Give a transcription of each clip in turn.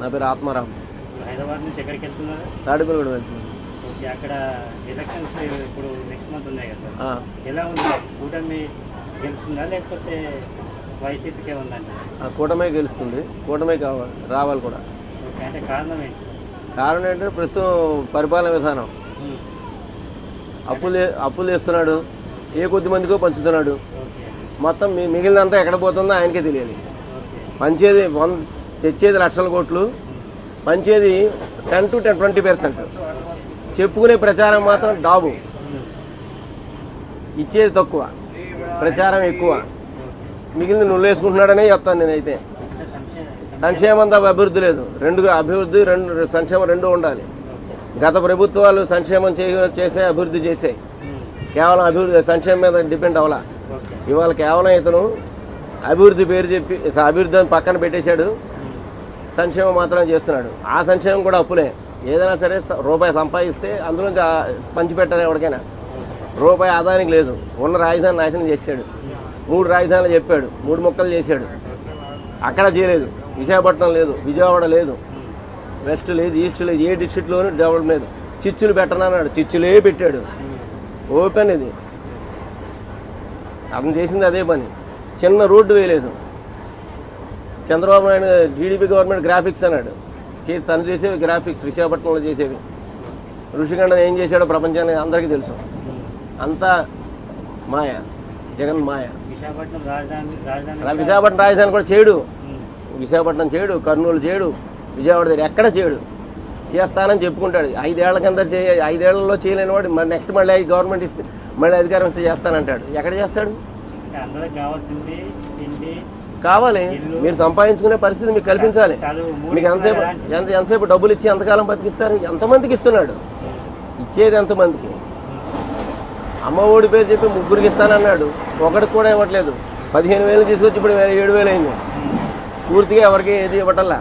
నా పేరు ఆత్మారాం. హైదరాబాద్ నుంచి ఎక్కడికి వెళ్తున్నారు? తాడిపల్లి వెళ్తున్నాను. ఓకే, అక్కడ ఎలక్షన్స్ ఇప్పుడు నెక్స్ట్ మంత్ ఉన్నాయి కదా సార్, ఎలా ఉంది? కూటమి గెలుస్తుందా లేకపోతే వైసీపీకే ఉందండి? కూటమే గెలుస్తుంది, కూటమే కావాలి, రావాలి కూడా. ఓకే, అంటే కారణం ఏంటి? కారణం ఏంటంటే ప్రస్తుతం పరిపాలన విధానం, అప్పులు చేస్తున్నాడు, ఏ కొద్ది మందికో పంచుతున్నాడు. మొత్తం మిగిలినంతా ఎక్కడ పోతుందో ఆయనకే తెలియాలి. పంచేది తెచ్చేది లక్షల కోట్లు, పంచేది 10 to 20%. చెప్పుకునే ప్రచారం మాత్రం డాబు, ఇచ్చేది తక్కువ, ప్రచారం ఎక్కువ. మిగిలింది నువ్వు వేసుకుంటున్నాడనే చెప్తాను నేనైతే. సంక్షేమంతో అభివృద్ధి లేదు, అభివృద్ధి సంక్షేమం రెండు ఉండాలి. గత ప్రభుత్వాలు సంక్షేమం చేసే అభివృద్ధి చేసాయి, కేవలం సంక్షేమం మీద డిపెండ్ అవ్వాలా. ఇవాళ కేవలం ఇతను అభివృద్ధి పేరు చెప్పి అభివృద్ధిని పక్కన పెట్టేశాడు, సంక్షేమం మాత్రం చేస్తున్నాడు. ఆ సంక్షేమం కూడా అప్పులే. ఏదైనా సరే రూపాయి సంపాదిస్తే అందులో పంచిపెట్టాలి ఎవరికైనా. రూపాయి ఆదాయానికి లేదు. ఉన్న రాజధాని నాశనం చేశాడు, 3 రాజధానులు చెప్పాడు, 3 ముక్కలు చేశాడు. అక్కడ చేయలేదు. విశాఖపట్నం లేదు, విజయవాడ లేదు, వెస్ట్ లేదు, ఈస్ట్ లేదు, ఏ డిస్ట్రిక్ట్లోనూ డెవలప్ లేదు. చిచ్చులు పెట్టనన్నాడు, చిచ్చులే పెట్టాడు. ఓపెన్ ఇది, అతను చేసింది అదే పని. చిన్న రోడ్డు వేయలేదు. Chandrababu Naidu TDP government graphics అన్నాడు, తను చేసేవి గ్రాఫిక్స్ విశాఖపట్నంలో చేసేవి. ఋషికండన్ ఏం చేశాడో ప్రపంచానికి అందరికీ తెలుసు. అంతా మాయ, జగన్ మాయ. విశాఖపట్నం రాజధాని కూడా చేయడు, విశాఖపట్నం చేయడు, కర్నూలు చేయడు, విజయవాడ చేయడు, ఎక్కడ చేయడు. చేస్తానని చెప్పుకుంటాడు. 5 ఏళ్ల కింద 5 ఏళ్లలో చేయలేని వాడు నెక్స్ట్ మళ్ళీ గవర్నమెంట్ ఇస్తే మళ్ళీ అధికారం ఇస్తే చేస్తానంటాడు. ఎక్కడ చేస్తాడు? కావాలి, మీరు సంపాదించుకునే పరిస్థితి మీకు కల్పించాలి. మీకు ఎంతసేపు డబ్బులు ఇచ్చి ఎంతకాలం బతికిస్తారు? ఎంతమందికి ఇస్తున్నాడు? ఇచ్చేది ఎంతమందికి? అమ్మ ఒడి పేరు చెప్పి 3కి ఇస్తానన్నాడు, ఒకటికి కూడా ఇవ్వట్లేదు. 15,000 తీసుకొచ్చి ఇప్పుడు 7,000 అయింది. పూర్తిగా ఎవరికి ఏది ఇవ్వటల్లా.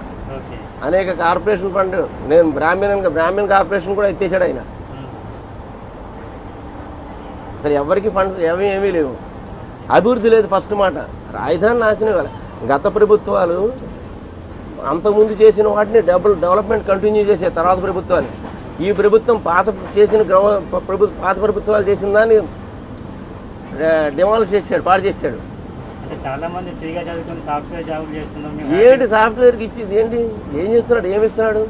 అనేక కార్పొరేషన్ ఫండ్, నేను బ్రాహ్మణ్ కార్పొరేషన్ కూడా ఎత్తేసాడు ఆయన. అసలు ఎవరికి ఫండ్స్ ఏమీ లేవు, అభివృద్ధి లేదు. ఫస్ట్ మాట రాజధాని నాశనం ఇవ్వాలి. గత ప్రభుత్వాలు అంతకుముందు చేసిన వాటిని డెవలప్మెంట్ కంటిన్యూ చేసే తర్వాత ప్రభుత్వాలు. ఈ ప్రభుత్వం పాత ప్రభుత్వాలు చేసిన దాన్ని డిమాలిష్ చేశాడు, పాడు చేశాడు. చాలా మంది ఫ్రీగా చదువుకుని సాఫ్ట్వేర్ జాబులు చేస్తున్నాం. ఏంటి సాఫ్ట్వేర్కి ఇచ్చేది ఏంటి? ఏం చేస్తున్నాడు? ఏమి ఇస్తున్నాడు?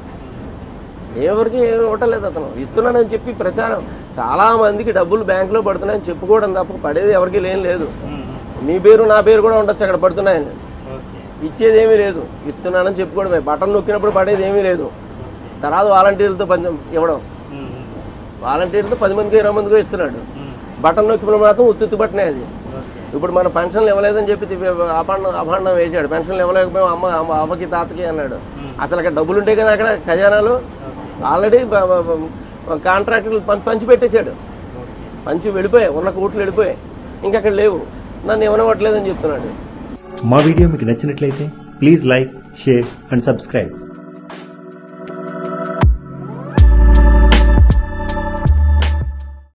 ఎవరికి ఏమి ఇవ్వటలేదు. అతను ఇస్తున్నానని చెప్పి ప్రచారం. చాలా మందికి డబ్బులు బ్యాంకులో పడుతున్నాయని చెప్పుకోవడం తప్ప పడేది ఎవరికి లేదు. మీ పేరు నా పేరు కూడా ఉండొచ్చు అక్కడ పడుతున్నాయని. ఇచ్చేది ఏమీ లేదు, ఇస్తున్నానని చెప్పుకోవడమే. బటన్ నొక్కినప్పుడు పడేది ఏమీ లేదు. తర్వాత వాలంటీర్లతో ఇవ్వడం, వాలంటీర్లతో 10 మందికి 20 మందికో ఇస్తున్నాడు. బటన్ నొక్కినప్పుడు మాత్రం ఉత్తుత్తి బట్టనే అది. ఇప్పుడు మన పెన్షన్లు ఇవ్వలేదని చెప్పి అభాండం వేసాడు. పెన్షన్లు ఇవ్వలేకపోయాం అమ్మకి తాతకి అన్నాడు. అసలు అక్కడ డబ్బులు ఉంటాయి కదా అక్కడ ఖజానాలు. ఆల్రెడీ కాంట్రాక్టులు పంచి పెట్టేశాడు, పంచి వెళ్ళిపోయాయి, ఉన్న కోట్లు వెళ్ళిపోయాయి, ఇంకక్కడ లేవు. నన్ను ఇవ్వనివ్వట్లేదని చెప్తున్నాడు. మా వీడియో మీకు నచ్చినట్లయితే please like, share and subscribe.